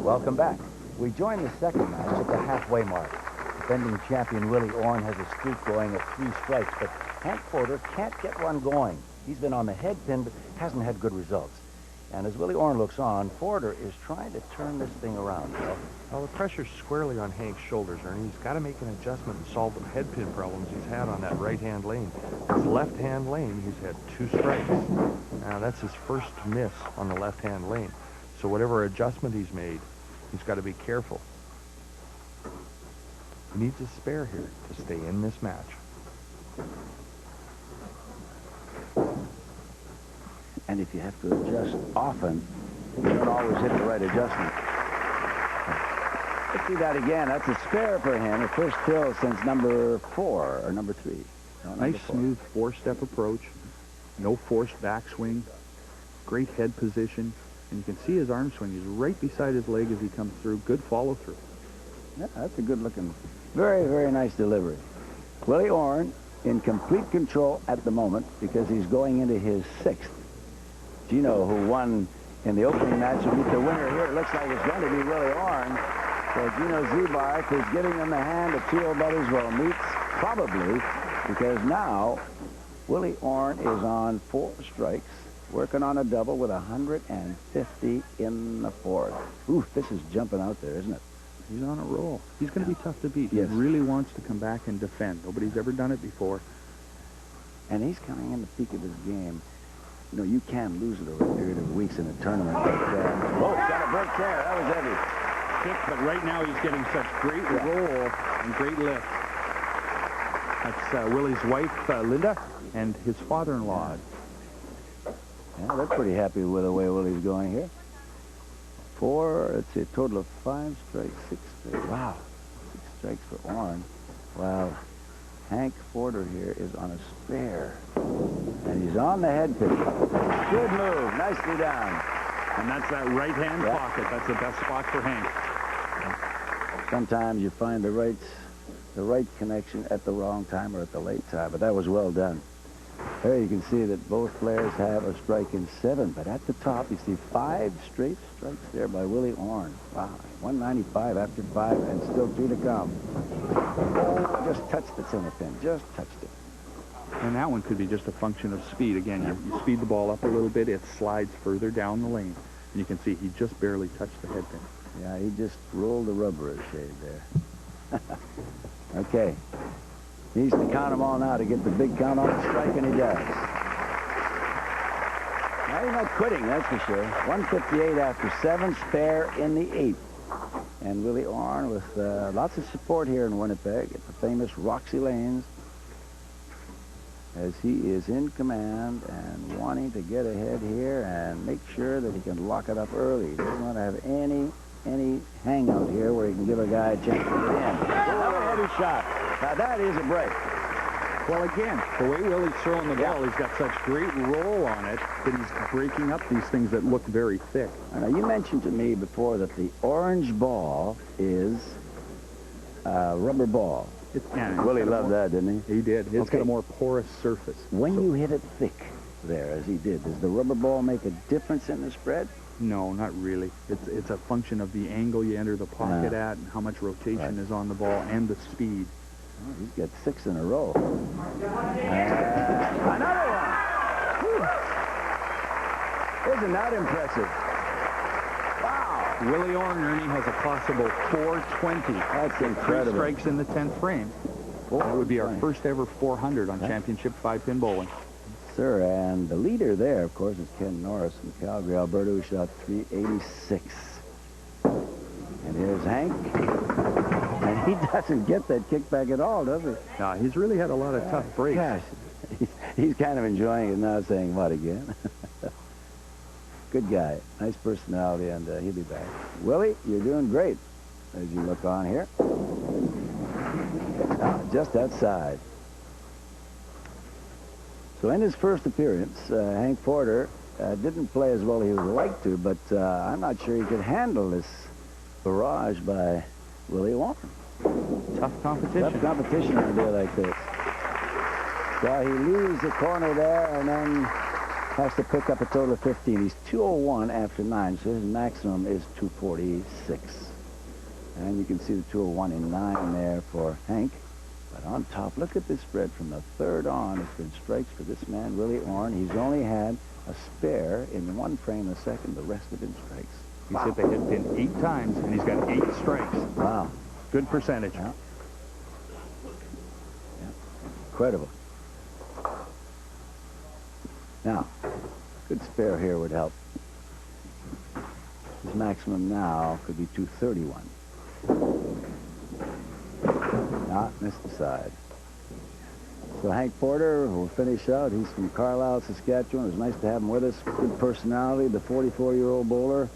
Welcome back. We join the second match at the halfway mark. Defending champion Willie Orne has a streak going of 3 strikes, but Hank Porter can't get one going. He's been on the head pin, but hasn't had good results. And as Willie Orne looks on, Porter is trying to turn this thing around, Bill. Well, the pressure's squarely on Hank's shoulders, Ernie. He's got to make an adjustment and solve the head pin problems he's had on that right-hand lane. His left-hand lane, he's had 2 strikes. Now, that's his first miss on the left-hand lane. So whatever adjustment he's made, he's got to be careful. He needs a spare here to stay in this match. And if you have to adjust often, you don't always hit the right adjustment. Let's see that again. That's a spare for him. The first kill since number 4 or number 3. No, nice, smooth 4-step approach. No forced backswing. Great head position. And you can see his arm swing. He's right beside his leg as he comes through. Good follow-through. Yeah, that's a good-looking, very, very nice delivery. Willie Orne in complete control at the moment because he's going into his 6th. Gino, who won in the opening match, will meet the winner here. It looks like it's going to be Willie Orne. So Gino Zebarth is giving him the hand. The two old buddies will meet probably because now Willie Orne is on 4 strikes, working on a double with 150 in the 4th. Ooh, this is jumping out there, isn't it? He's on a roll. He's going to be tough to beat. Yes. He really wants to come back and defend. Nobody's ever done it before. And he's coming in the peak of his game. You know, you can lose it over a period of weeks in a tournament like that. Oh, got a break there. That was heavy. Kick, but right now he's getting such great roll and great lift. That's Willie's wife, Linda, and his father-in-law. Yeah, they're pretty happy with the way Willie's going here. 4, let's see, a total of 5 strikes, 6 strikes. Wow, 6 strikes for Orne. Wow. Hank Porter here is on a spare. And he's on the head pin. Good move. Nicely done. And that's that right-hand pocket. That's the best spot for Hank. Sometimes you find the right connection at the wrong time or at the late time, but that was well done. There you can see that both players have a strike in 7, but at the top you see 5 straight strikes there by Willie Orne. Wow, 195 after 5 and still 2 to come. Oh, just touched the center pin, just touched it. And that one could be just a function of speed. Again, you speed the ball up a little bit, it slides further down the lane. And you can see he just barely touched the head pin. Yeah, he just rolled the rubber a shade there. Okay. Needs to count them all now to get the big count on the strike, and he does. Now he's not quitting, that's for sure. 158 after 7, spare in the 8th. And Willie Orne with lots of support here in Winnipeg at the famous Roxy Lanes as he is in command and wanting to get ahead here and make sure that he can lock it up early. He doesn't want to have any hangout here where he can give a guy a chance to get in. Another heavy shot. Now that is a break. Well, again, the way Willie's throwing the ball, he's got such great roll on it that he's breaking up these things that look very thick. Now, you mentioned to me before that the orange ball is a rubber ball. Willie loved that, didn't he? He did. It's got a more porous surface. When you hit it thick there, as he did, does the rubber ball make a difference in the spread? No, not really. It's a function of the angle you enter the pocket at and how much rotation is on the ball and the speed. Oh, he's got 6 in a row. Another one! Whew. Isn't that impressive? Wow! Willie Orne, Ernie, has a possible 420. That's incredible. 3 strikes in the 10th frame. That would be our first ever 400 on championship 5-pin bowling. Sir, and the leader there, of course, is Ken Norris from Calgary, Alberta, who shot 386. And here's Hank. And he doesn't get that kickback at all, does he? No, he's really had a lot of tough breaks. Gosh, he's kind of enjoying it now, saying, what, again? Good guy. Nice personality, and he'll be back. Willie, you're doing great as you look on here. Just outside. So in his first appearance, Hank Porter didn't play as well as he would like to, but I'm not sure he could handle this barrage by Willie Orne. Tough competition. Tough competition on a day like this. So he leaves the corner there, and then has to pick up a total of 15. He's 201 after 9, so his maximum is 246. And you can see the 201 in 9 there for Hank. But on top, look at this spread from the third on. It's been strikes for this man, Willie Orne. He's only had a spare in 1 frame a second. The rest have been strikes. He's hit the head pin 8 times, and he's got 8 strikes. Wow. Good percentage. Yeah. Incredible. Now, good spare here would help. His maximum now could be 231. Not missed the side. So Hank Porter will finish out. He's from Carlisle, Saskatchewan. It was nice to have him with us. Good personality. The 44-year-old bowler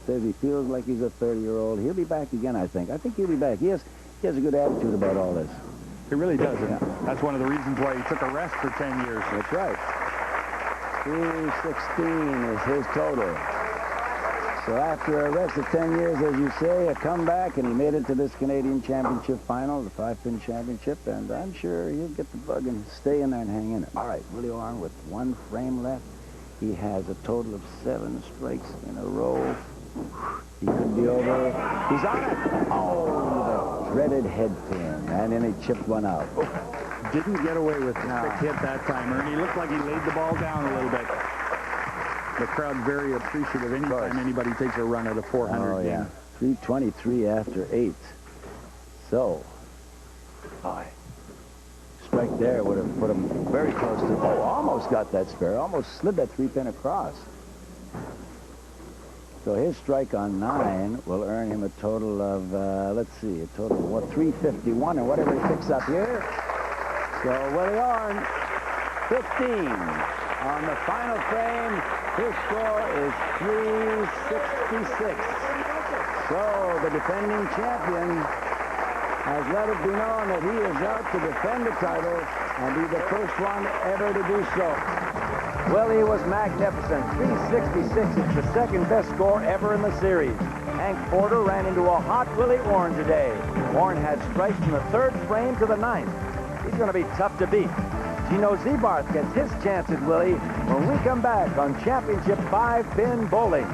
says he feels like he's a 30-year-old. He'll be back again, I think. I think he'll be back. He has a good attitude about all this. He really does. Yeah. That's one of the reasons why he took a rest for 10 years. That's right. 316 is his total. So after a rest of 10 years, as you say, a comeback, and he made it to this Canadian Championship final, the Fivepin Championship, and I'm sure he'll get the bug and stay in there and hang in it. All right, Willie Orne with 1 frame left. He has a total of 7 strikes in a row. He could be over. He's on it. Oh, the dreaded head pin, and then he chipped one out. Didn't get away with the hit that time, Ernie. Looked like he laid the ball down a little bit. The crowd very appreciative anytime anybody takes a run at a 400 Oh, yeah. game. 323 after 8. So, strike there would have put him very close to, almost got that spare. Almost slid that 3-pin across. So his strike on 9 will earn him a total of, let's see, a total of, what, 351 or whatever he picks up here. So Willie Orne, 15. On the final frame, his score is 366. So the defending champion has let it be known that he is out to defend the title and be the first one ever to do so. Well, he was magnificent. 366 is the second best score ever in the series. Hank Porter ran into a hot Willie Orne today. Orne had strikes from the 3rd frame to the 9th. He's going to be tough to beat. Gino Zebarth gets his chance at Willie when we come back on Championship 5-Pin Bowling.